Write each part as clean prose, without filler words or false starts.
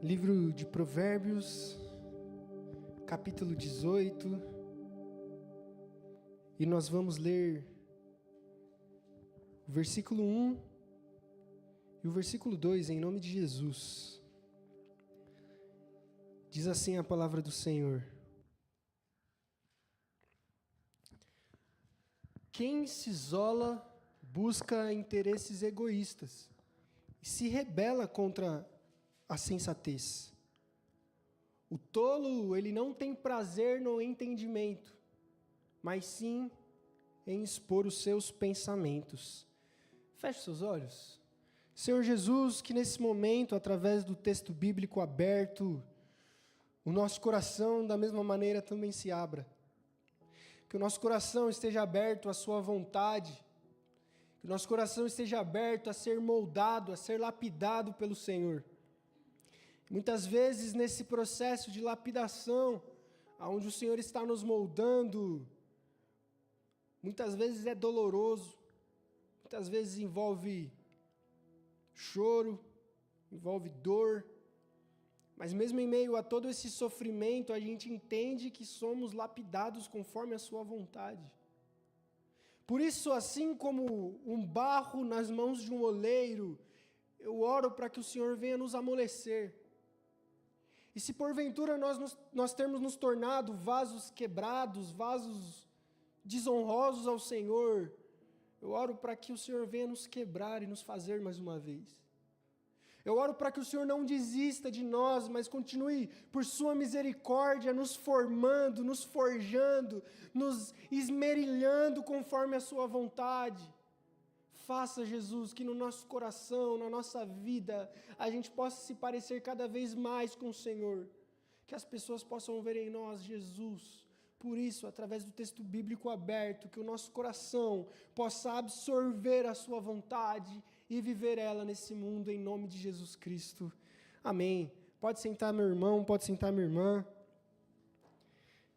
Livro de Provérbios, capítulo 18, e nós vamos ler o versículo 1 e o versículo 2, em nome de Jesus. Diz assim a palavra do Senhor: Quem se isola busca interesses egoístas e se rebela contra a sensatez. O tolo, ele não tem prazer no entendimento, mas sim em expor os seus pensamentos. Feche seus olhos. Senhor Jesus, que nesse momento, através do texto bíblico aberto, o nosso coração, da mesma maneira, também se abra. Que o nosso coração esteja aberto à sua vontade, que o nosso coração esteja aberto a ser moldado, a ser lapidado pelo Senhor. Muitas vezes, nesse processo de lapidação, onde o Senhor está nos moldando, muitas vezes é doloroso, muitas vezes envolve choro, envolve dor, mas mesmo em meio a todo esse sofrimento, a gente entende que somos lapidados conforme a sua vontade. Por isso, assim como um barro nas mãos de um oleiro, eu oro para que o Senhor venha nos amolecer. E se porventura nós termos nos tornado vasos quebrados, vasos desonrosos ao Senhor, eu oro para que o Senhor venha nos quebrar e nos fazer mais uma vez. Eu oro para que o Senhor não desista de nós, mas continue, por sua misericórdia, nos formando, nos forjando, nos esmerilhando conforme a sua vontade. Faça, Jesus, que no nosso coração, na nossa vida, a gente possa se parecer cada vez mais com o Senhor. Que as pessoas possam ver em nós Jesus. Por isso, através do texto bíblico aberto, que o nosso coração possa absorver a sua vontade e viver ela nesse mundo, em nome de Jesus Cristo. Amém. Pode sentar, meu irmão, pode sentar, minha irmã.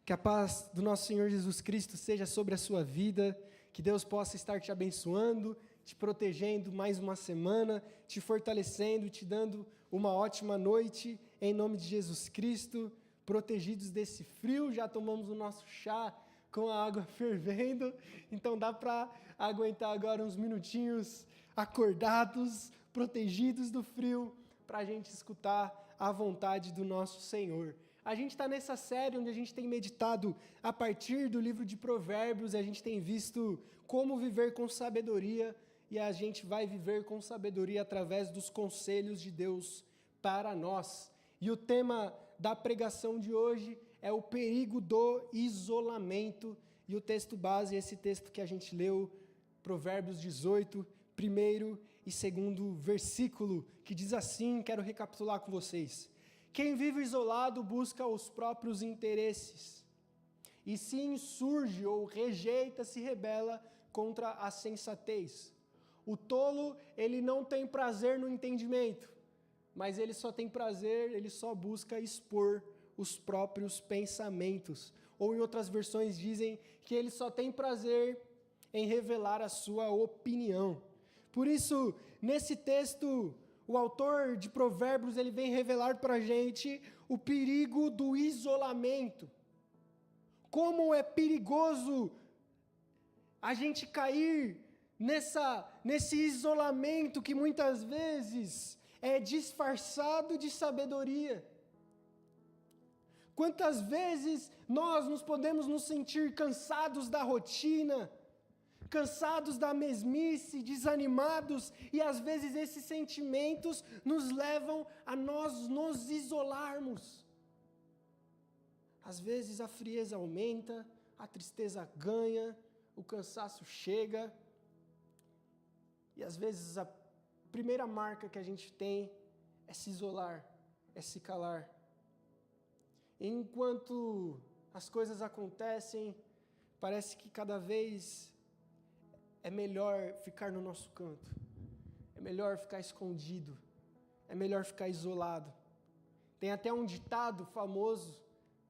Que a paz do nosso Senhor Jesus Cristo seja sobre a sua vida, que Deus possa estar te abençoando, te protegendo mais uma semana, te fortalecendo, te dando uma ótima noite, em nome de Jesus Cristo, protegidos desse frio. Já tomamos o nosso chá com a água fervendo, então dá para aguentar agora uns minutinhos acordados, protegidos do frio, para a gente escutar a vontade do nosso Senhor. A gente está nessa série onde a gente tem meditado a partir do livro de Provérbios, a gente tem visto como viver com sabedoria, e a gente vai viver com sabedoria através dos conselhos de Deus para nós. E o tema da pregação de hoje é o perigo do isolamento, e o texto base é esse texto que a gente leu, Provérbios 18, primeiro e segundo versículo, que diz assim, quero recapitular com vocês: Quem vive isolado busca os próprios interesses, e se insurge ou rejeita, se rebela contra a sensatez. O tolo, ele não tem prazer no entendimento, mas ele só tem prazer, ele só busca expor os próprios pensamentos. Ou em outras versões dizem que ele só tem prazer em revelar a sua opinião. Por isso, nesse texto, o autor de Provérbios, ele vem revelar para a gente o perigo do isolamento. Como é perigoso a gente cair nesse isolamento que muitas vezes é disfarçado de sabedoria. Quantas vezes nós podemos nos sentir cansados da rotina, cansados da mesmice, desanimados, e às vezes esses sentimentos nos levam a nós nos isolarmos. Às vezes a frieza aumenta, a tristeza ganha, o cansaço chega, e às vezes a primeira marca que a gente tem é se isolar, é se calar. Enquanto as coisas acontecem, parece que cada vez é melhor ficar no nosso canto, é melhor ficar escondido, é melhor ficar isolado. Tem até um ditado famoso,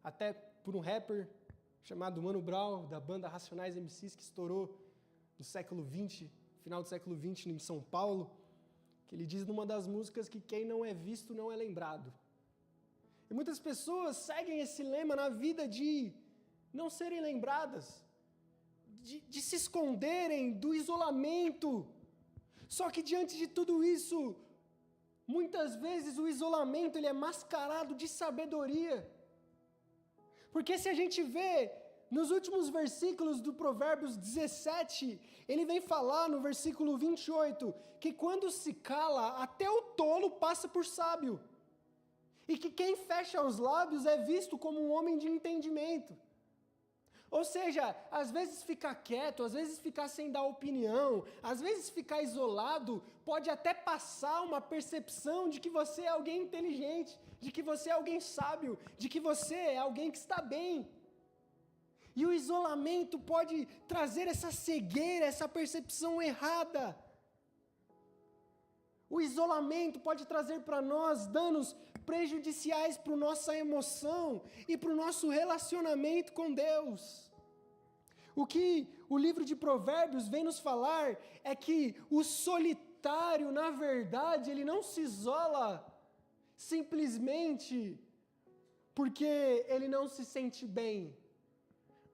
até por um rapper chamado Mano Brown, da banda Racionais MCs, que estourou no século XX, final do século XX em São Paulo, que ele diz numa das músicas que quem não é visto não é lembrado. E muitas pessoas seguem esse lema na vida de não serem lembradas, de se esconderem do isolamento. Só que diante de tudo isso, muitas vezes o isolamento ele é mascarado de sabedoria. Porque se a gente vê nos últimos versículos do Provérbios 17, ele vem falar no versículo 28, que quando se cala, até o tolo passa por sábio. E que quem fecha os lábios é visto como um homem de entendimento. Ou seja, às vezes ficar quieto, às vezes ficar sem dar opinião, às vezes ficar isolado, pode até passar uma percepção de que você é alguém inteligente, de que você é alguém sábio, de que você é alguém que está bem. E o isolamento pode trazer essa cegueira, essa percepção errada. O isolamento pode trazer para nós danos prejudiciais para a nossa emoção e para o nosso relacionamento com Deus. O que o livro de Provérbios vem nos falar é que o solitário, na verdade, ele não se isola simplesmente porque ele não se sente bem,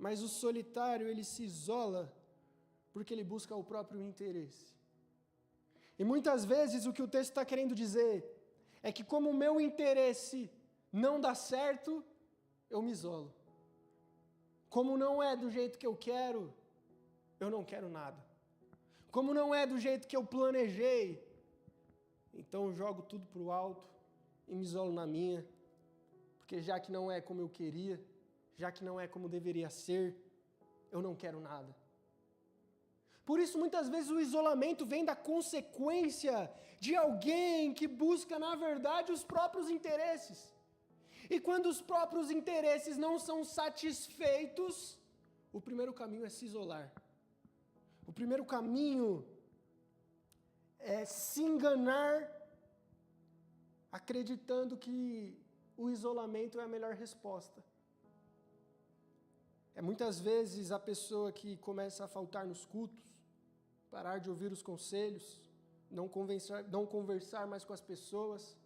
mas o solitário, ele se isola porque ele busca o próprio interesse. E muitas vezes o que o texto está querendo dizer é que como o meu interesse não dá certo, eu me isolo. Como não é do jeito que eu quero, eu não quero nada. Como não é do jeito que eu planejei, então eu jogo tudo para o alto e me isolo na minha, porque já que não é como eu queria, já que não é como deveria ser, eu não quero nada. Por isso, muitas vezes, o isolamento vem da consequência de alguém que busca, na verdade, os próprios interesses. E quando os próprios interesses não são satisfeitos, o primeiro caminho é se isolar. O primeiro caminho é se enganar, acreditando que o isolamento é a melhor resposta. É muitas vezes a pessoa que começa a faltar nos cultos, parar de ouvir os conselhos, não conversar mais com as pessoas,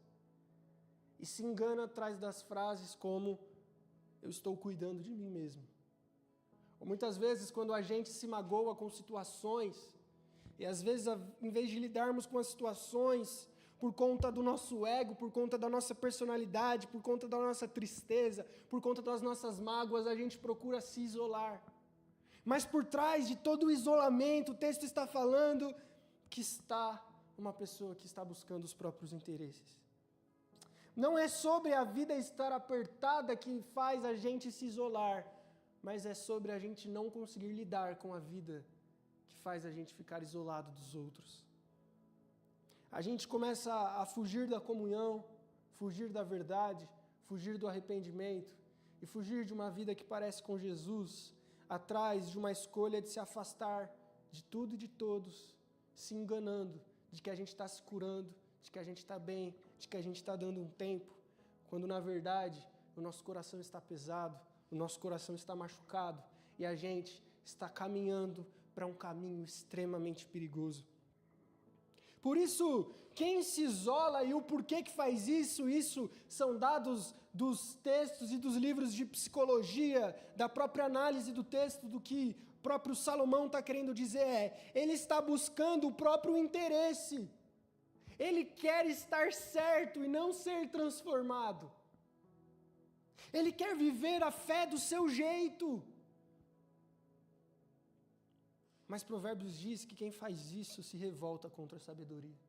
e se engana atrás das frases como, eu estou cuidando de mim mesmo. Ou muitas vezes quando a gente se magoa com situações, e às vezes em vez de lidarmos com as situações, por conta do nosso ego, por conta da nossa personalidade, por conta da nossa tristeza, por conta das nossas mágoas, a gente procura se isolar. Mas por trás de todo o isolamento, o texto está falando que está uma pessoa que está buscando os próprios interesses. Não é sobre a vida estar apertada que faz a gente se isolar, mas é sobre a gente não conseguir lidar com a vida que faz a gente ficar isolado dos outros. A gente começa a fugir da comunhão, fugir da verdade, fugir do arrependimento e fugir de uma vida que parece com Jesus, atrás de uma escolha de se afastar de tudo e de todos, se enganando de que a gente está se curando, de que a gente está bem, de que a gente está dando um tempo, quando na verdade o nosso coração está pesado, o nosso coração está machucado e a gente está caminhando para um caminho extremamente perigoso. Por isso, quem se isola e o porquê que faz isso são dados dos textos e dos livros de psicologia, da própria análise do texto, do que o próprio Salomão está querendo dizer ele está buscando o próprio interesse. Ele quer estar certo e não ser transformado. Ele quer viver a fé do seu jeito. Mas Provérbios diz que quem faz isso se revolta contra a sabedoria.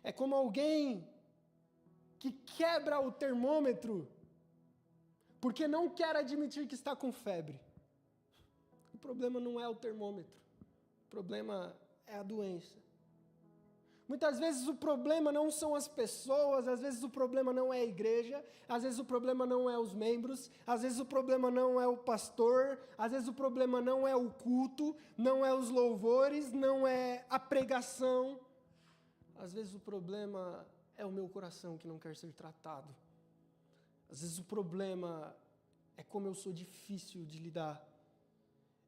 É como alguém que quebra o termômetro porque não quer admitir que está com febre. O problema não é o termômetro, o problema é a doença. Muitas vezes o problema não são as pessoas, às vezes o problema não é a igreja, às vezes o problema não é os membros, às vezes o problema não é o pastor, às vezes o problema não é o culto, não é os louvores, não é a pregação. Às vezes o problema é o meu coração que não quer ser tratado. Às vezes o problema é como eu sou difícil de lidar.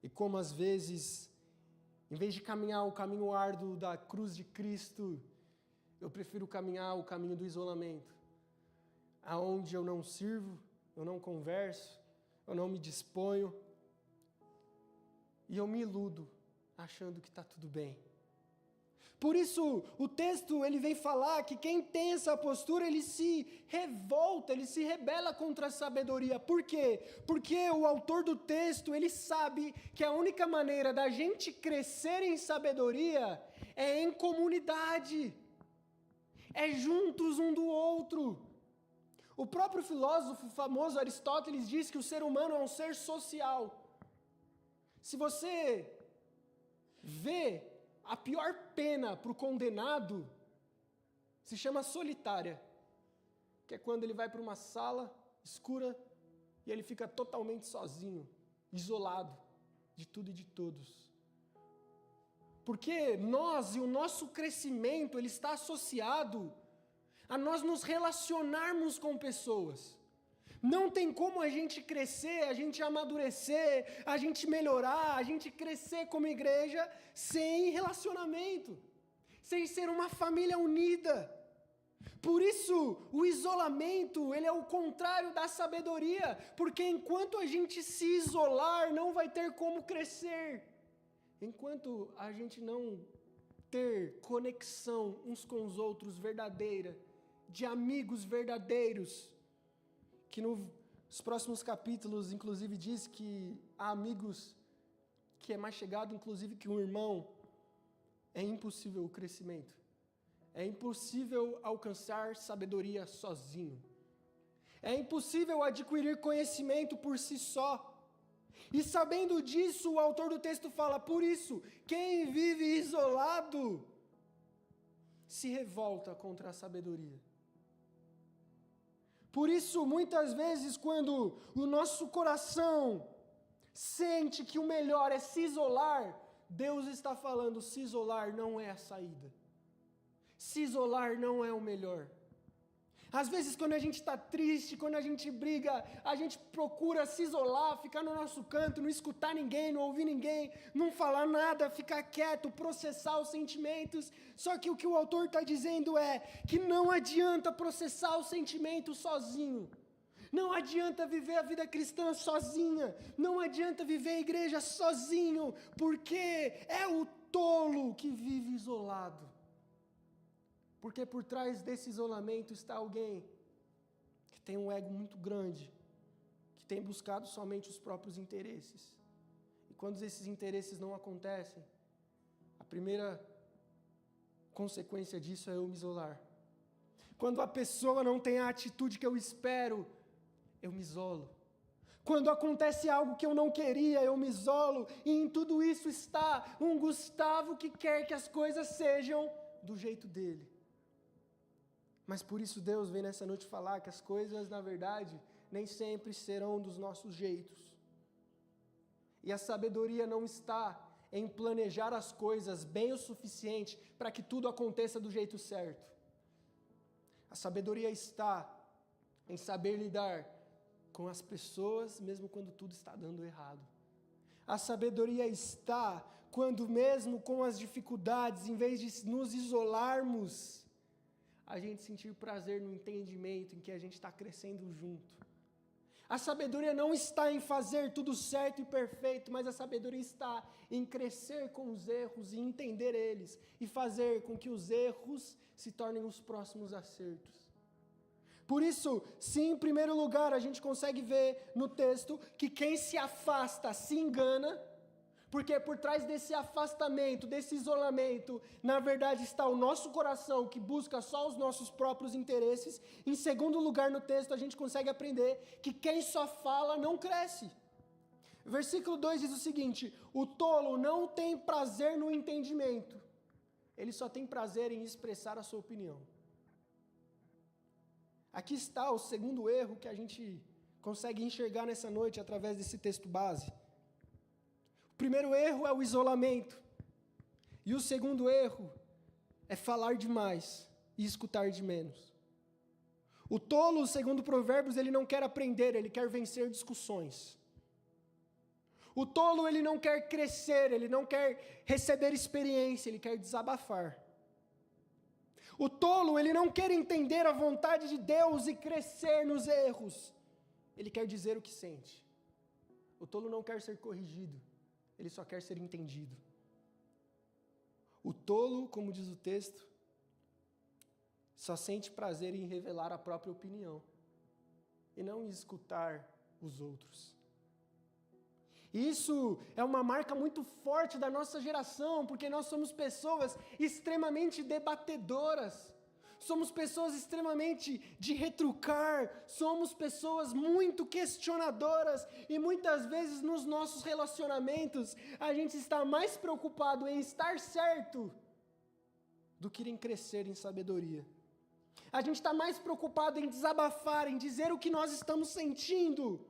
E como às vezes, em vez de caminhar o caminho árduo da cruz de Cristo, eu prefiro caminhar o caminho do isolamento. aonde eu não sirvo, eu não converso, eu não me disponho, e eu me iludo, achando que está tudo bem. Por isso, o texto ele vem falar que quem tem essa postura, ele se revolta, ele se rebela contra a sabedoria. Por quê? Porque o autor do texto, ele sabe que a única maneira da gente crescer em sabedoria é em comunidade, é juntos um do outro. O próprio filósofo famoso Aristóteles diz que o ser humano é um ser social. Se você vê a pior pena para o condenado, se chama solitária, que é quando ele vai para uma sala escura e ele fica totalmente sozinho, isolado de tudo e de todos. Porque nós e o nosso crescimento, ele está associado a nós nos relacionarmos com pessoas. Não tem como a gente crescer, a gente amadurecer, a gente melhorar, a gente crescer como igreja sem relacionamento, sem ser uma família unida. Por isso, o isolamento, ele é o contrário da sabedoria, porque enquanto a gente se isolar, não vai ter como crescer. Enquanto a gente não ter conexão uns com os outros verdadeira, de amigos verdadeiros, que nos próximos capítulos, inclusive, diz que há amigos que é mais chegado, inclusive, que um irmão, é impossível o crescimento. É impossível alcançar sabedoria sozinho. É impossível adquirir conhecimento por si só. E sabendo disso, o autor do texto fala, por isso, quem vive isolado se revolta contra a sabedoria. Por isso, muitas vezes, quando o nosso coração sente que o melhor é se isolar, Deus está falando, se isolar não é a saída. Se isolar não é o melhor. Às vezes, quando a gente está triste, quando a gente briga, a gente procura se isolar, ficar no nosso canto, não escutar ninguém, não ouvir ninguém, não falar nada, ficar quieto, processar os sentimentos. Só que o que o autor está dizendo é que não adianta processar os sentimentos sozinho. Não adianta viver a vida cristã sozinha. Não adianta viver a igreja sozinho, porque é o tolo que vive isolado. Porque por trás desse isolamento está alguém que tem um ego muito grande, que tem buscado somente os próprios interesses. E quando esses interesses não acontecem, a primeira consequência disso é eu me isolar. Quando a pessoa não tem a atitude que eu espero, eu me isolo. Quando acontece algo que eu não queria, eu me isolo. E em tudo isso está um Gustavo que quer que as coisas sejam do jeito dele. Mas por isso Deus vem nessa noite falar que as coisas, na verdade, nem sempre serão dos nossos jeitos. E a sabedoria não está em planejar as coisas bem o suficiente para que tudo aconteça do jeito certo. A sabedoria está em saber lidar com as pessoas, mesmo quando tudo está dando errado. A sabedoria está quando, mesmo com as dificuldades, em vez de nos isolarmos, a gente sentir prazer no entendimento em que a gente está crescendo junto. A sabedoria não está em fazer tudo certo e perfeito, mas a sabedoria está em crescer com os erros e entender eles, e fazer com que os erros se tornem os próximos acertos. Por isso, se em primeiro lugar a gente consegue ver no texto que quem se afasta se engana, porque por trás desse afastamento, desse isolamento, na verdade está o nosso coração que busca só os nossos próprios interesses. Em segundo lugar no texto a gente consegue aprender que quem só fala não cresce. Versículo 2 diz o seguinte: o tolo não tem prazer no entendimento, ele só tem prazer em expressar a sua opinião. Aqui está o segundo erro que a gente consegue enxergar nessa noite através desse texto base. O primeiro erro é o isolamento. E o segundo erro é falar demais e escutar de menos. O tolo, segundo Provérbios, ele não quer aprender, ele quer vencer discussões. O tolo, ele não quer crescer, ele não quer receber experiência, ele quer desabafar. O tolo, ele não quer entender a vontade de Deus e crescer nos erros. Ele quer dizer o que sente. O tolo não quer ser corrigido, ele só quer ser entendido. O tolo, como diz o texto, só sente prazer em revelar a própria opinião e não em escutar os outros. Isso é uma marca muito forte da nossa geração, porque nós somos pessoas extremamente debatedoras, somos pessoas extremamente de retrucar, somos pessoas muito questionadoras e muitas vezes nos nossos relacionamentos a gente está mais preocupado em estar certo do que em crescer em sabedoria. A gente está mais preocupado em desabafar, em dizer o que nós estamos sentindo,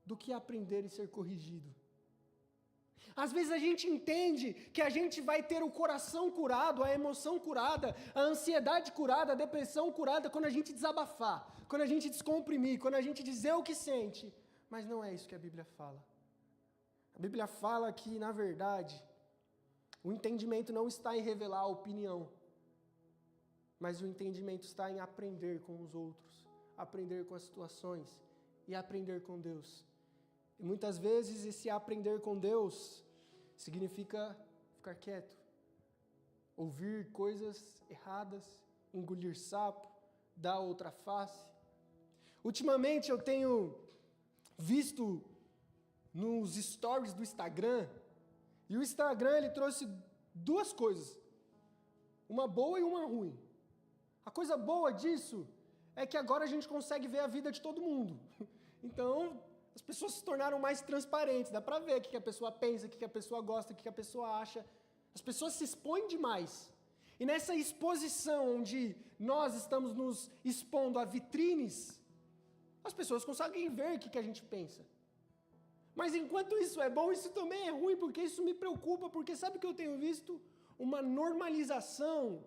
do que aprender e ser corrigido. Às vezes a gente entende que a gente vai ter o coração curado, a emoção curada, a ansiedade curada, a depressão curada quando a gente desabafar, quando a gente descomprimir, quando a gente dizer o que sente. Mas não é isso que a Bíblia fala. A Bíblia fala que, na verdade, o entendimento não está em revelar a opinião, mas o entendimento está em aprender com os outros, aprender com as situações e aprender com Deus. E muitas vezes esse aprender com Deus significa ficar quieto, ouvir coisas erradas, engolir sapo, dar outra face. Ultimamente eu tenho visto nos stories do Instagram, e o Instagram ele trouxe duas coisas, uma boa e uma ruim. A coisa boa disso é que agora a gente consegue ver a vida de todo mundo. Então, as pessoas se tornaram mais transparentes, dá para ver o que a pessoa pensa, o que a pessoa gosta, o que a pessoa acha. As pessoas se expõem demais. E nessa exposição onde nós estamos nos expondo a vitrines, as pessoas conseguem ver o que a gente pensa. Mas enquanto isso é bom, isso também é ruim, porque isso me preocupa, porque sabe o que eu tenho visto? Uma normalização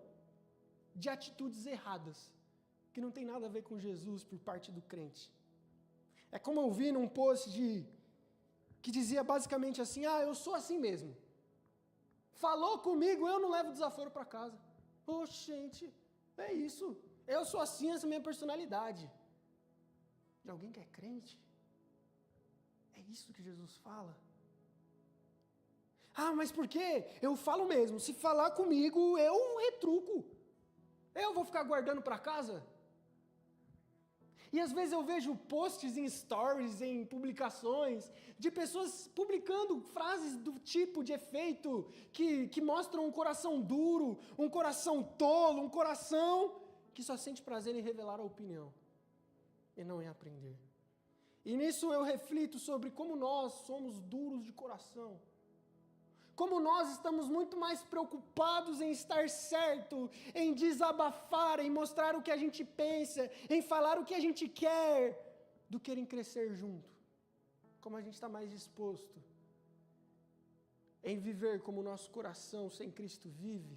de atitudes erradas, que não tem nada a ver com Jesus por parte do crente. É como eu vi num post que dizia basicamente assim, eu sou assim mesmo. Falou comigo, eu não levo desaforo para casa. Poxa, gente, é isso. Eu sou assim, essa é a minha personalidade. De alguém que é crente? É isso que Jesus fala? Mas por quê? Eu falo mesmo, se falar comigo, eu retruco. Eu vou ficar guardando para casa? E às vezes eu vejo posts em stories, em publicações, de pessoas publicando frases do tipo de efeito que mostram um coração duro, um coração tolo, um coração que só sente prazer em revelar a opinião e não em aprender. E nisso eu reflito sobre como nós somos duros de coração. Como nós estamos muito mais preocupados em estar certo, em desabafar, em mostrar o que a gente pensa, em falar o que a gente quer, do que em crescer junto. Como a gente está mais disposto em viver como o nosso coração sem Cristo vive,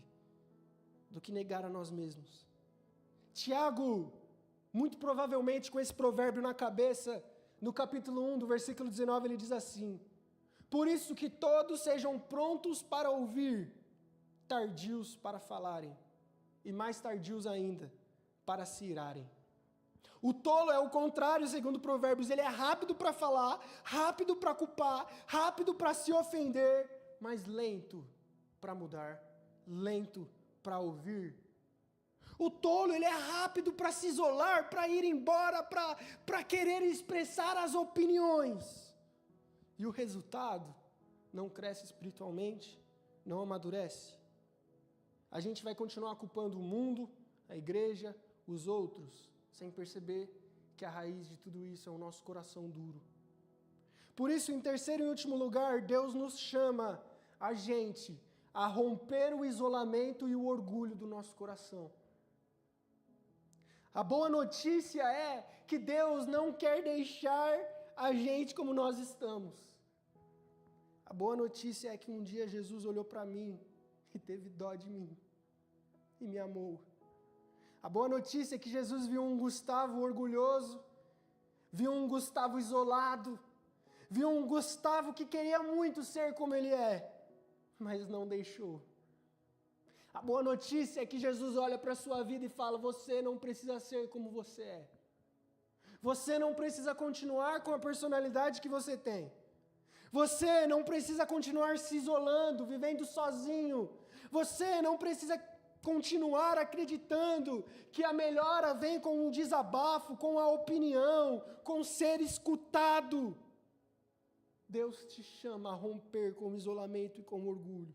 do que negar a nós mesmos. Tiago, muito provavelmente com esse provérbio na cabeça, no capítulo 1, do versículo 19, ele diz assim: por isso que todos sejam prontos para ouvir, tardios para falarem, e mais tardios ainda, para se irarem. O tolo é o contrário, segundo Provérbios, ele é rápido para falar, rápido para culpar, rápido para se ofender, mas lento para mudar, lento para ouvir. O tolo, ele é rápido para se isolar, para ir embora, para querer expressar as opiniões. E o resultado não cresce espiritualmente, não amadurece. A gente vai continuar culpando o mundo, a igreja, os outros, sem perceber que a raiz de tudo isso é o nosso coração duro. Por isso, em terceiro e último lugar, Deus nos chama, a gente, a romper o isolamento e o orgulho do nosso coração. A boa notícia é que Deus não quer deixar a gente como nós estamos. A boa notícia é que um dia Jesus olhou para mim e teve dó de mim e me amou. A boa notícia é que Jesus viu um Gustavo orgulhoso, viu um Gustavo isolado, viu um Gustavo que queria muito ser como ele é, mas não deixou. A boa notícia é que Jesus olha para a sua vida e fala: você não precisa ser como você é. Você não precisa continuar com a personalidade que você tem. Você não precisa continuar se isolando, vivendo sozinho. Você não precisa continuar acreditando que a melhora vem com um desabafo, com a opinião, com ser escutado. Deus te chama a romper com o isolamento e com o orgulho.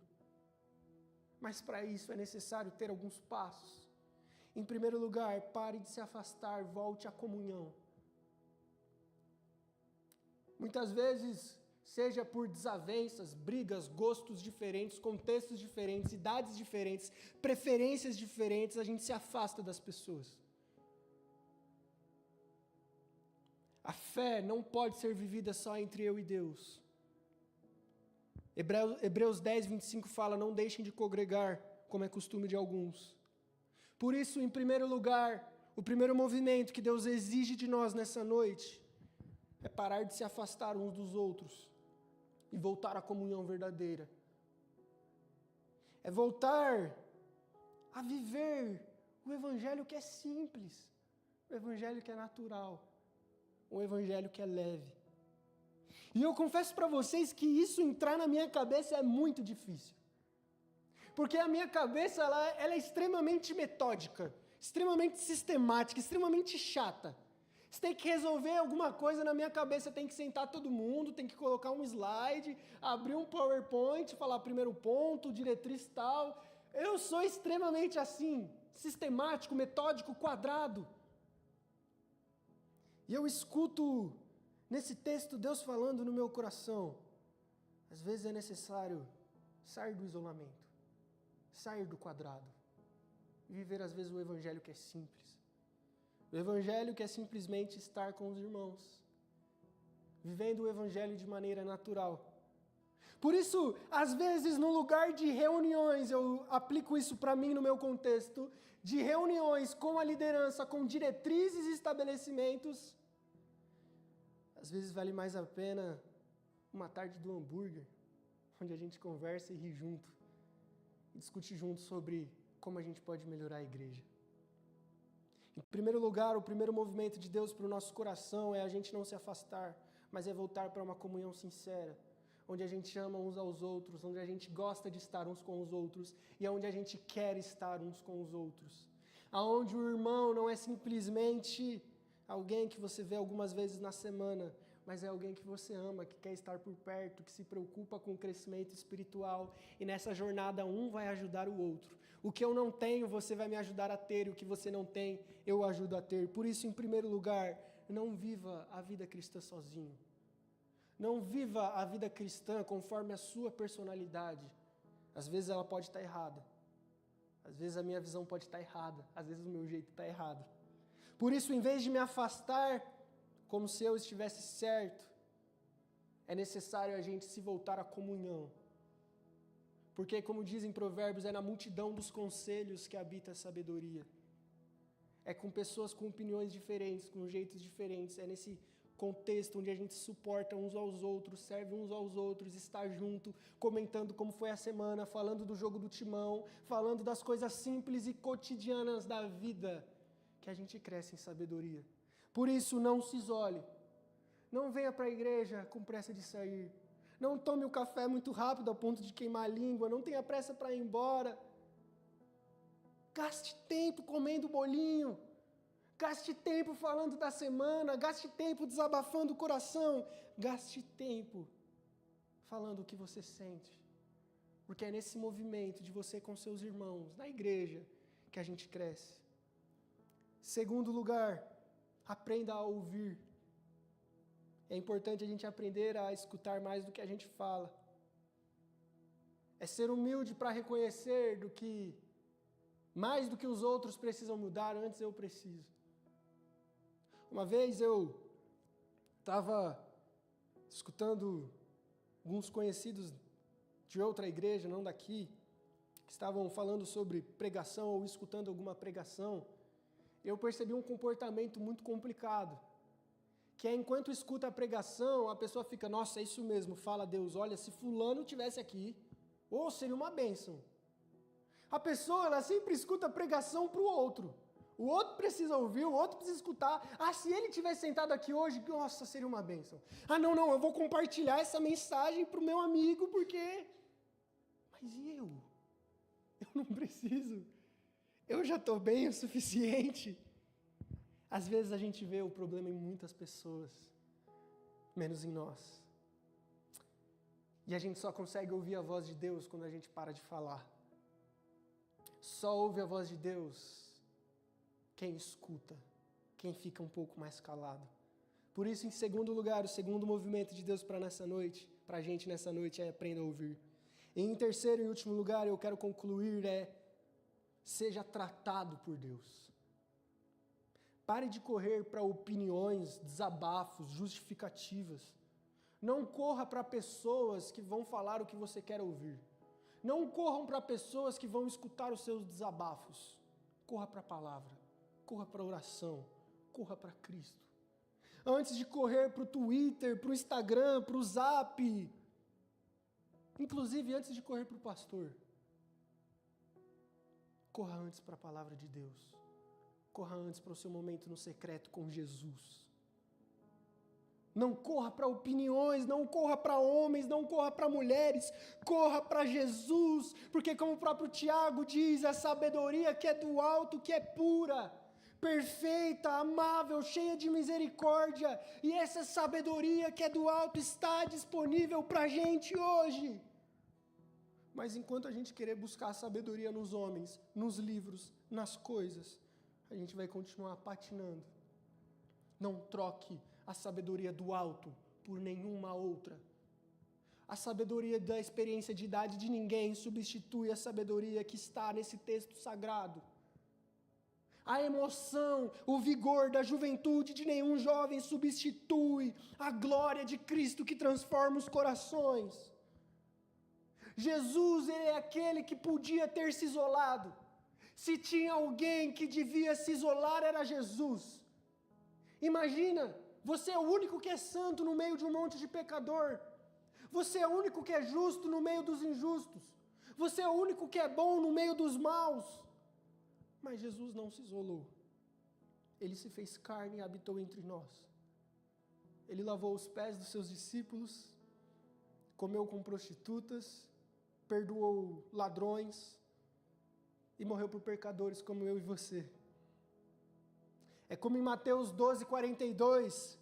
Mas para isso é necessário ter alguns passos. Em primeiro lugar, pare de se afastar, volte à comunhão. Muitas vezes, seja por desavenças, brigas, gostos diferentes, contextos diferentes, idades diferentes, preferências diferentes, a gente se afasta das pessoas. A fé não pode ser vivida só entre eu e Deus. Hebreus 10, 25 fala: não deixem de congregar, como é costume de alguns. Por isso, em primeiro lugar, o primeiro movimento que Deus exige de nós nessa noite é parar de se afastar uns dos outros e voltar à comunhão verdadeira. É voltar a viver o evangelho que é simples, o evangelho que é natural, o evangelho que é leve. E eu confesso para vocês que isso entrar na minha cabeça é muito difícil. Porque a minha cabeça ela é extremamente metódica, extremamente sistemática, extremamente chata. Se tem que resolver alguma coisa na minha cabeça, tem que sentar todo mundo, tem que colocar um slide, abrir um PowerPoint, falar primeiro ponto, diretriz tal. Eu sou extremamente assim, sistemático, metódico, quadrado. E eu escuto nesse texto Deus falando no meu coração: às vezes é necessário sair do isolamento, sair do quadrado e viver às vezes o evangelho que é simples. O evangelho que é simplesmente estar com os irmãos, vivendo o evangelho de maneira natural. Por isso, às vezes, no lugar de reuniões, eu aplico isso para mim no meu contexto, de reuniões com a liderança, com diretrizes e estabelecimentos, às vezes vale mais a pena uma tarde do hambúrguer, onde a gente conversa e ri junto, e discute junto sobre como a gente pode melhorar a igreja. Em primeiro lugar, o primeiro movimento de Deus para o nosso coração é a gente não se afastar, mas é voltar para uma comunhão sincera, onde a gente ama uns aos outros, onde a gente gosta de estar uns com os outros e onde a gente quer estar uns com os outros. Aonde o irmão não é simplesmente alguém que você vê algumas vezes na semana, mas é alguém que você ama, que quer estar por perto, que se preocupa com o crescimento espiritual, e nessa jornada um vai ajudar o outro. O que eu não tenho, você vai me ajudar a ter, e o que você não tem, eu ajudo a ter. Por isso, em primeiro lugar, não viva a vida cristã sozinho. Não viva a vida cristã conforme a sua personalidade. Às vezes ela pode estar errada. Às vezes a minha visão pode estar errada. Às vezes o meu jeito está errado. Por isso, em vez de me afastar como se eu estivesse certo, é necessário a gente se voltar à comunhão. Porque, como dizem Provérbios, é na multidão dos conselhos que habita a sabedoria. É com pessoas com opiniões diferentes, com jeitos diferentes. É nesse contexto onde a gente suporta uns aos outros, serve uns aos outros, está junto, comentando como foi a semana, falando do jogo do Timão, falando das coisas simples e cotidianas da vida, que a gente cresce em sabedoria. Por isso, não se isole. Não venha para a igreja com pressa de sair. Não tome o café muito rápido a ponto de queimar a língua. Não tenha pressa para ir embora. Gaste tempo comendo bolinho. Gaste tempo falando da semana. Gaste tempo desabafando o coração. Gaste tempo falando o que você sente. Porque é nesse movimento de você com seus irmãos, na igreja, que a gente cresce. Segundo lugar, aprenda a ouvir. É importante a gente aprender a escutar mais do que a gente fala. É ser humilde para reconhecer mais do que os outros precisam mudar, antes eu preciso. Uma vez eu estava escutando alguns conhecidos de outra igreja, não daqui, que estavam falando sobre pregação ou escutando alguma pregação. Eu percebi um comportamento muito complicado, que é enquanto escuta a pregação, a pessoa fica: nossa, é isso mesmo, fala Deus, olha, se fulano tivesse aqui, ou seria uma bênção. A pessoa, ela sempre escuta pregação para o outro. O outro precisa ouvir, o outro precisa escutar. Ah, se ele tivesse sentado aqui hoje, nossa, seria uma bênção. Ah, não, eu vou compartilhar essa mensagem para o meu amigo, porque... Mas e eu? Eu não preciso. Eu já estou bem o suficiente. Às vezes a gente vê o problema em muitas pessoas, menos em nós. E a gente só consegue ouvir a voz de Deus quando a gente para de falar. Só ouve a voz de Deus quem escuta, quem fica um pouco mais calado. Por isso, em segundo lugar, o segundo movimento de Deus para a gente nessa noite é aprenda a ouvir. E em terceiro e último lugar, eu quero concluir seja tratado por Deus. Pare de correr para opiniões, desabafos, justificativas. Não corra para pessoas que vão falar o que você quer ouvir. Não corram para pessoas que vão escutar os seus desabafos. Corra para a palavra, corra para a oração, corra para Cristo. Antes de correr para o Twitter, para o Instagram, para o Zap, inclusive antes de correr para o pastor, corra antes para a palavra de Deus. Corra antes para o seu momento no secreto com Jesus. Não corra para opiniões, não corra para homens, não corra para mulheres, corra para Jesus, porque como o próprio Tiago diz, a sabedoria que é do alto, que é pura, perfeita, amável, cheia de misericórdia, e essa sabedoria que é do alto está disponível para a gente hoje. Mas enquanto a gente querer buscar a sabedoria nos homens, nos livros, nas coisas, a gente vai continuar patinando. Não troque a sabedoria do alto por nenhuma outra. A sabedoria da experiência de idade de ninguém substitui a sabedoria que está nesse texto sagrado. A emoção, o vigor da juventude de nenhum jovem substitui a glória de Cristo que transforma os corações. Jesus, ele é aquele que podia ter se isolado. Se tinha alguém que devia se isolar, era Jesus. Imagina, você é o único que é santo no meio de um monte de pecador. Você é o único que é justo no meio dos injustos. Você é o único que é bom no meio dos maus. Mas Jesus não se isolou. Ele se fez carne e habitou entre nós. Ele lavou os pés dos seus discípulos, comeu com prostitutas, perdoou ladrões e morreu por pecadores como eu e você. É como em Mateus 12:42,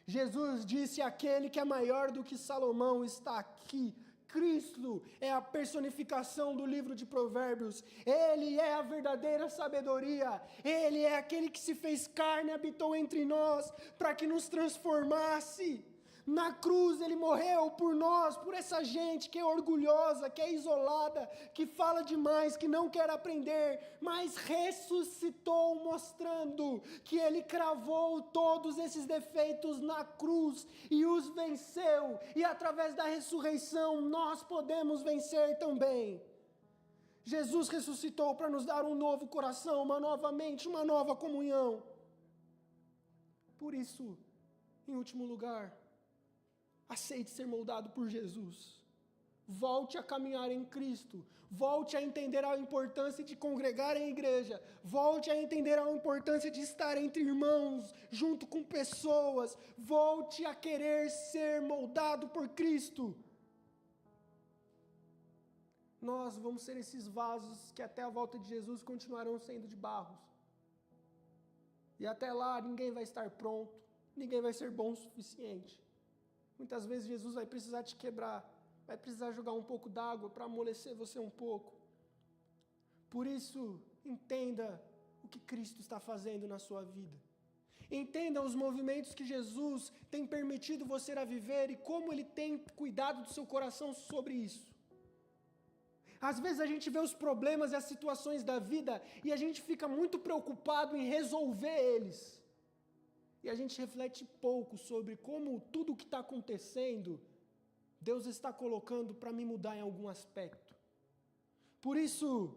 Jesus disse: aquele que é maior do que Salomão está aqui. Cristo é a personificação do livro de Provérbios. Ele é a verdadeira sabedoria. Ele é aquele que se fez carne e habitou entre nós para que nos transformasse. Na cruz ele morreu por nós, por essa gente que é orgulhosa, que é isolada, que fala demais, que não quer aprender, mas ressuscitou mostrando que ele cravou todos esses defeitos na cruz e os venceu, e através da ressurreição nós podemos vencer também. Jesus ressuscitou para nos dar um novo coração, uma nova mente, uma nova comunhão. Por isso, em último lugar, aceite ser moldado por Jesus. Volte a caminhar em Cristo. Volte a entender a importância de congregar em igreja. Volte a entender a importância de estar entre irmãos, junto com pessoas. Volte a querer ser moldado por Cristo. Nós vamos ser esses vasos que até a volta de Jesus continuarão sendo de barro. E até lá ninguém vai estar pronto. Ninguém vai ser bom o suficiente. Muitas vezes Jesus vai precisar te quebrar, vai precisar jogar um pouco d'água para amolecer você um pouco. Por isso, entenda o que Cristo está fazendo na sua vida. Entenda os movimentos que Jesus tem permitido você a viver e como Ele tem cuidado do seu coração sobre isso. Às vezes a gente vê os problemas e as situações da vida e a gente fica muito preocupado em resolver eles. E a gente reflete pouco sobre como tudo o que está acontecendo, Deus está colocando para me mudar em algum aspecto. Por isso,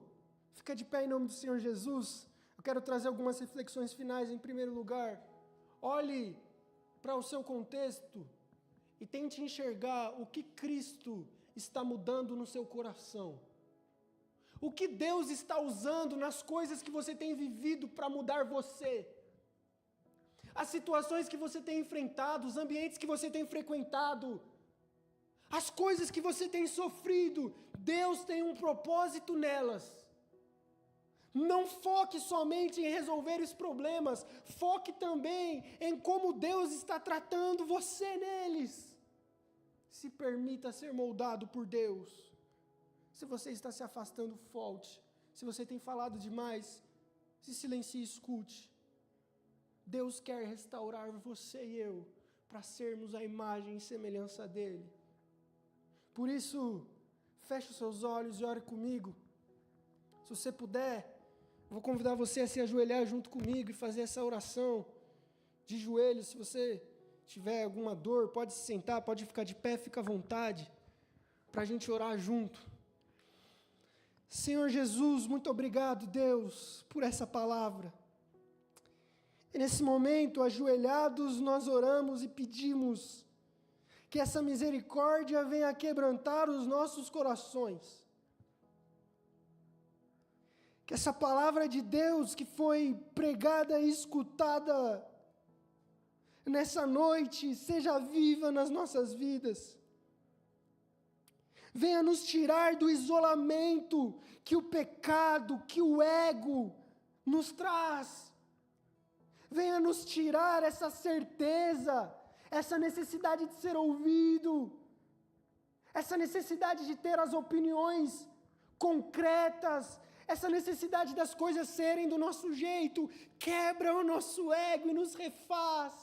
fica de pé em nome do Senhor Jesus. Eu quero trazer algumas reflexões finais. Em primeiro lugar, olhe para o seu contexto e tente enxergar o que Cristo está mudando no seu coração. O que Deus está usando nas coisas que você tem vivido para mudar você? As situações que você tem enfrentado, os ambientes que você tem frequentado, as coisas que você tem sofrido, Deus tem um propósito nelas. Não foque somente em resolver os problemas, foque também em como Deus está tratando você neles. Se permita ser moldado por Deus. Se você está se afastando, volte. Se você tem falado demais, se silencie e escute. Deus quer restaurar você e eu, para sermos a imagem e semelhança dEle. Por isso, feche os seus olhos e ore comigo. Se você puder, vou convidar você a se ajoelhar junto comigo e fazer essa oração de joelhos. Se você tiver alguma dor, pode se sentar, pode ficar de pé, fica à vontade, para a gente orar junto. Senhor Jesus, muito obrigado, Deus, por essa palavra. E nesse momento, ajoelhados, nós oramos e pedimos que essa misericórdia venha quebrantar os nossos corações. Que essa palavra de Deus que foi pregada e escutada nessa noite seja viva nas nossas vidas. Venha nos tirar do isolamento que o pecado, que o ego nos traz. Venha nos tirar essa certeza, essa necessidade de ser ouvido, essa necessidade de ter as opiniões concretas, essa necessidade das coisas serem do nosso jeito. Quebra o nosso ego e nos refaz.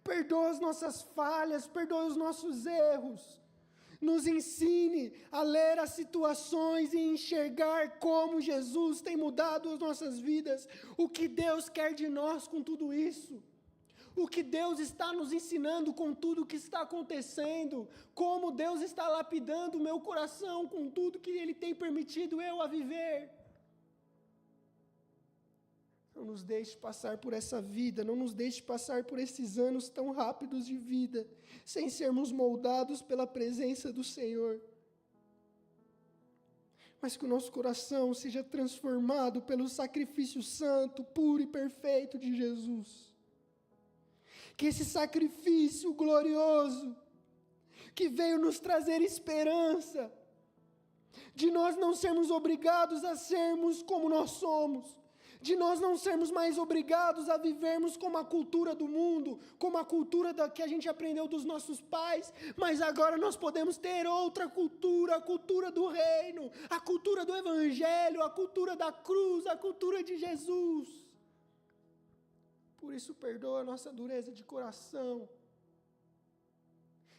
Perdoa as nossas falhas, perdoa os nossos erros. Nos ensine a ler as situações e enxergar como Jesus tem mudado as nossas vidas. O que Deus quer de nós com tudo isso? O que Deus está nos ensinando com tudo o que está acontecendo? Como Deus está lapidando o meu coração com tudo que Ele tem permitido eu a viver? Não nos deixe passar por essa vida, não nos deixe passar por esses anos tão rápidos de vida, sem sermos moldados pela presença do Senhor. Mas que o nosso coração seja transformado pelo sacrifício santo, puro e perfeito de Jesus. Que esse sacrifício glorioso, que veio nos trazer esperança, de nós não sermos obrigados a sermos como nós somos, de nós não sermos mais obrigados a vivermos como a cultura do mundo, como a cultura que a gente aprendeu dos nossos pais, mas agora nós podemos ter outra cultura, a cultura do reino, a cultura do evangelho, a cultura da cruz, a cultura de Jesus. Por isso, perdoa a nossa dureza de coração.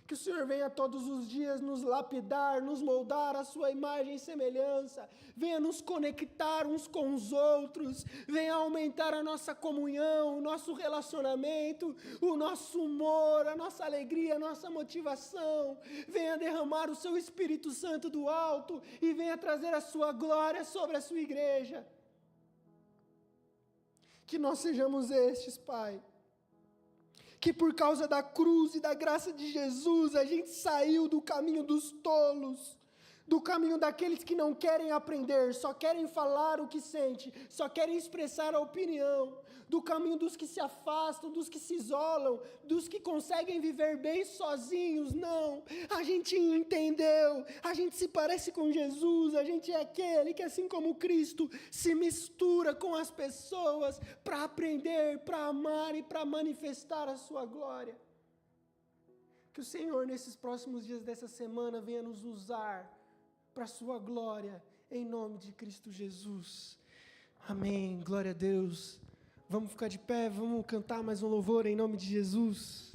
Que o Senhor venha todos os dias nos lapidar, nos moldar à sua imagem e semelhança. Venha nos conectar uns com os outros. Venha aumentar a nossa comunhão, o nosso relacionamento, o nosso humor, a nossa alegria, a nossa motivação. Venha derramar o seu Espírito Santo do alto e venha trazer a sua glória sobre a sua igreja. Que nós sejamos estes, Pai. Que por causa da cruz e da graça de Jesus, a gente saiu do caminho dos tolos, do caminho daqueles que não querem aprender, só querem falar o que sente, só querem expressar a opinião, do caminho dos que se afastam, dos que se isolam, dos que conseguem viver bem sozinhos. Não, a gente entendeu, a gente se parece com Jesus, a gente é aquele que, assim como Cristo, se mistura com as pessoas para aprender, para amar e para manifestar a sua glória. Que o Senhor, nesses próximos dias dessa semana, venha nos usar para a sua glória, em nome de Cristo Jesus. Amém, glória a Deus. Vamos ficar de pé, vamos cantar mais um louvor em nome de Jesus.